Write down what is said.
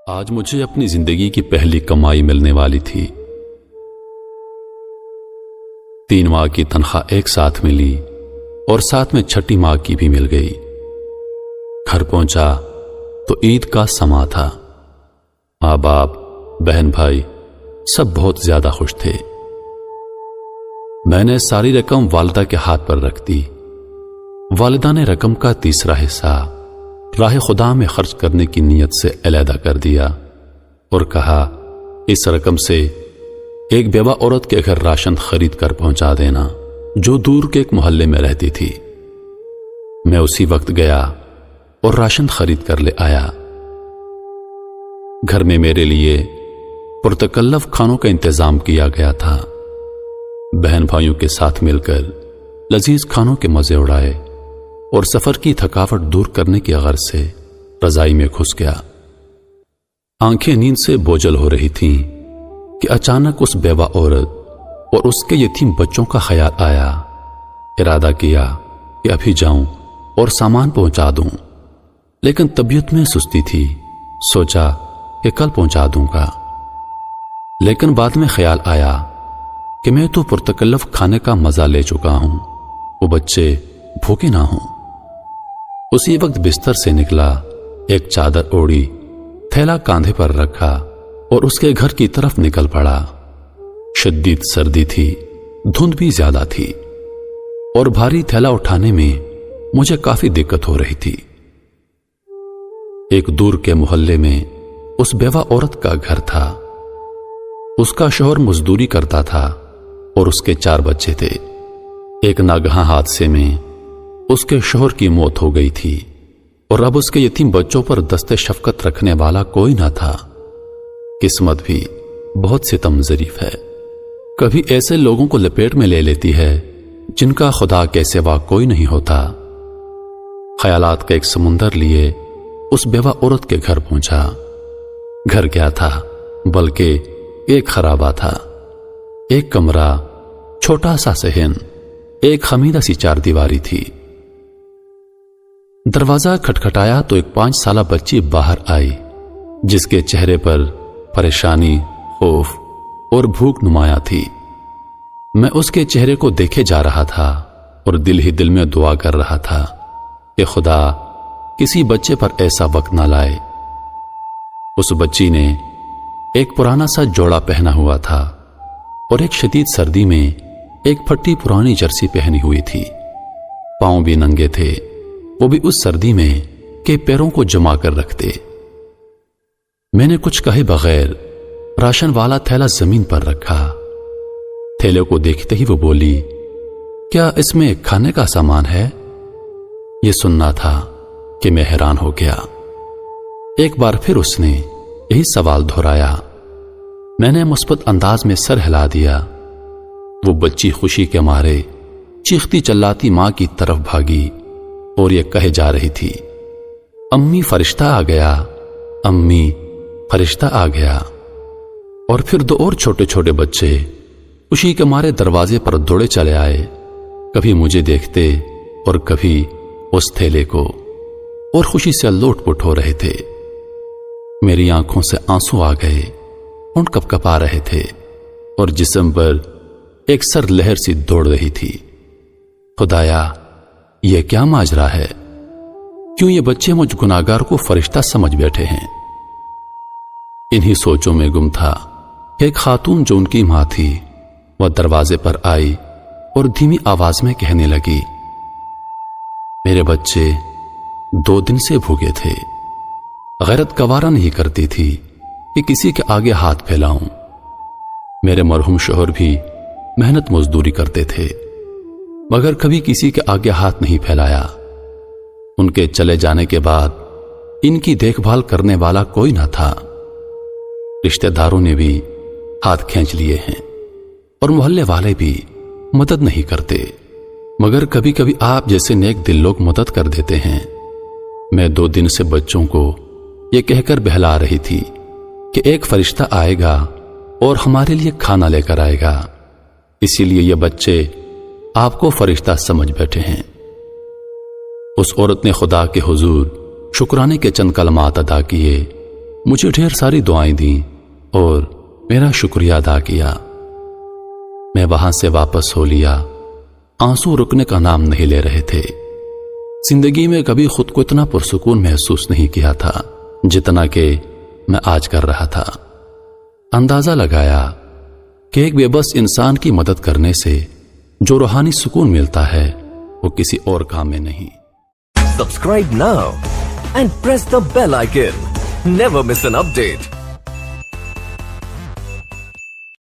آج مجھے اپنی زندگی کی پہلی کمائی ملنے والی تھی۔ 3 ماہ کی تنخواہ ایک ساتھ ملی اور ساتھ میں چھٹی ماہ کی بھی مل گئی۔ گھر پہنچا تو عید کا سما تھا۔ ماں باپ، بہن بھائی سب بہت زیادہ خوش تھے۔ میں نے ساری رقم والدہ کے ہاتھ پر رکھ دی۔ والدہ نے رقم کا تیسرا حصہ راہ خدا میں خرچ کرنے کی نیت سے علیحدہ کر دیا اور کہا، اس رقم سے ایک بیوہ عورت کے گھر راشن خرید کر پہنچا دینا جو دور کے ایک محلے میں رہتی تھی۔ میں اسی وقت گیا اور راشن خرید کر لے آیا۔ گھر میں میرے لیے پرتکلف کھانوں کا انتظام کیا گیا تھا۔ بہن بھائیوں کے ساتھ مل کر لذیذ کھانوں کے مزے اڑائے اور سفر کی تھکاوٹ دور کرنے کی غرض سے رضائی میں گھس گیا۔ آنکھیں نیند سے بوجھل ہو رہی تھیں کہ اچانک اس بیوہ عورت اور اس کے یتیم بچوں کا خیال آیا۔ ارادہ کیا کہ ابھی جاؤں اور سامان پہنچا دوں، لیکن طبیعت میں سستی تھی۔ سوچا کہ کل پہنچا دوں گا، لیکن بعد میں خیال آیا کہ میں تو پرتکلف کھانے کا مزہ لے چکا ہوں، وہ بچے بھوکے نہ ہوں۔ اسی وقت بستر سے نکلا، ایک چادر اوڑی، تھیلا کاندھے پر رکھا اور اس کے گھر کی طرف نکل پڑا۔ شدید سردی تھی، دھند بھی زیادہ تھی اور بھاری تھیلا اٹھانے میں مجھے کافی دقت ہو رہی تھی۔ ایک دور کے محلے میں اس بیوہ عورت کا گھر تھا۔ اس کا شوہر مزدوری کرتا تھا اور اس کے 4 بچے تھے۔ ایک ناگہاں حادثے میں اس کے شوہر کی موت ہو گئی تھی اور اب اس کے یتیم بچوں پر دست شفقت رکھنے والا کوئی نہ تھا۔ قسمت بھی بہت ستم ظریف ہے، کبھی ایسے لوگوں کو لپیٹ میں لے لیتی ہے جن کا خدا کے سوا کوئی نہیں ہوتا۔ خیالات کا ایک سمندر لیے اس بیوہ عورت کے گھر پہنچا۔ گھر کیا تھا، بلکہ ایک خرابہ تھا۔ ایک کمرہ، چھوٹا سا صحن، ایک خمیدہ سی 4 دیواری تھی۔ دروازہ کھٹکھٹایا تو ایک 5 سالہ بچی باہر آئی، جس کے چہرے پر پریشانی، خوف اور بھوک نمایاں تھی۔ میں اس کے چہرے کو دیکھے جا رہا تھا اور دل ہی دل میں دعا کر رہا تھا کہ خدا کسی بچے پر ایسا وقت نہ لائے۔ اس بچی نے ایک پرانا سا جوڑا پہنا ہوا تھا اور ایک شدید سردی میں ایک پھٹی پرانی جرسی پہنی ہوئی تھی۔ پاؤں بھی ننگے تھے، وہ بھی اس سردی میں کہ پیروں کو جما کر رکھتے۔ میں نے کچھ کہے بغیر راشن والا تھیلا زمین پر رکھا۔ تھیلے کو دیکھتے ہی وہ بولی، کیا اس میں کھانے کا سامان ہے؟ یہ سننا تھا کہ میں حیران ہو گیا۔ ایک بار پھر اس نے یہی سوال دہرایا۔ میں نے مثبت انداز میں سر ہلا دیا۔ وہ بچی خوشی کے مارے چیختی چلاتی ماں کی طرف بھاگی اور یہ کہے جا رہی تھی، امی فرشتہ آ گیا، امی فرشتہ آ گیا۔ اور پھر 2 اور چھوٹے چھوٹے بچے خوشی کے مارے دروازے پر دوڑے چلے آئے، کبھی مجھے دیکھتے اور کبھی اس تھیلے کو، اور خوشی سے لوٹ پوٹ ہو رہے تھے۔ میری آنکھوں سے آنسو آ گئے، ہونٹ کپکپا رہے تھے اور جسم پر ایک سرد لہر سی دوڑ رہی تھی۔ خدایا، یہ کیا ماجرا ہے؟ کیوں یہ بچے مجھ گناہگار کو فرشتہ سمجھ بیٹھے ہیں؟ انہی سوچوں میں گم تھا کہ ایک خاتون جو ان کی ماں تھی، وہ دروازے پر آئی اور دھیمی آواز میں کہنے لگی، میرے بچے 2 دن سے بھوکے تھے۔ غیرت گوارا نہیں کرتی تھی کہ کسی کے آگے ہاتھ پھیلاؤں۔ میرے مرحوم شوہر بھی محنت مزدوری کرتے تھے، مگر کبھی کسی کے آگے ہاتھ نہیں پھیلایا۔ ان کے چلے جانے کے بعد ان کی دیکھ بھال کرنے والا کوئی نہ تھا۔ رشتہ داروں نے بھی ہاتھ کھینچ لیے ہیں اور محلے والے بھی مدد نہیں کرتے، مگر کبھی کبھی آپ جیسے نیک دل لوگ مدد کر دیتے ہیں۔ میں 2 دن سے بچوں کو یہ کہہ کر بہلا رہی تھی کہ ایک فرشتہ آئے گا اور ہمارے لیے کھانا لے کر آئے گا، اسی لیے یہ بچے آپ کو فرشتہ سمجھ بیٹھے ہیں۔ اس عورت نے خدا کے حضور شکرانے کے چند کلمات ادا کیے مجھے ڈھیر ساری دعائیں دیں اور میرا شکریہ ادا کیا۔ میں وہاں سے واپس ہو لیا۔ آنسو رکنے کا نام نہیں لے رہے تھے۔ زندگی میں کبھی خود کو اتنا پرسکون محسوس نہیں کیا تھا جتنا کہ میں آج کر رہا تھا۔ اندازہ لگایا کہ ایک بے بس انسان کی مدد کرنے سے جو روحانی سکون ملتا ہے وہ کسی اور کام میں نہیں۔ Subscribe now and press the bell icon. Never miss an update.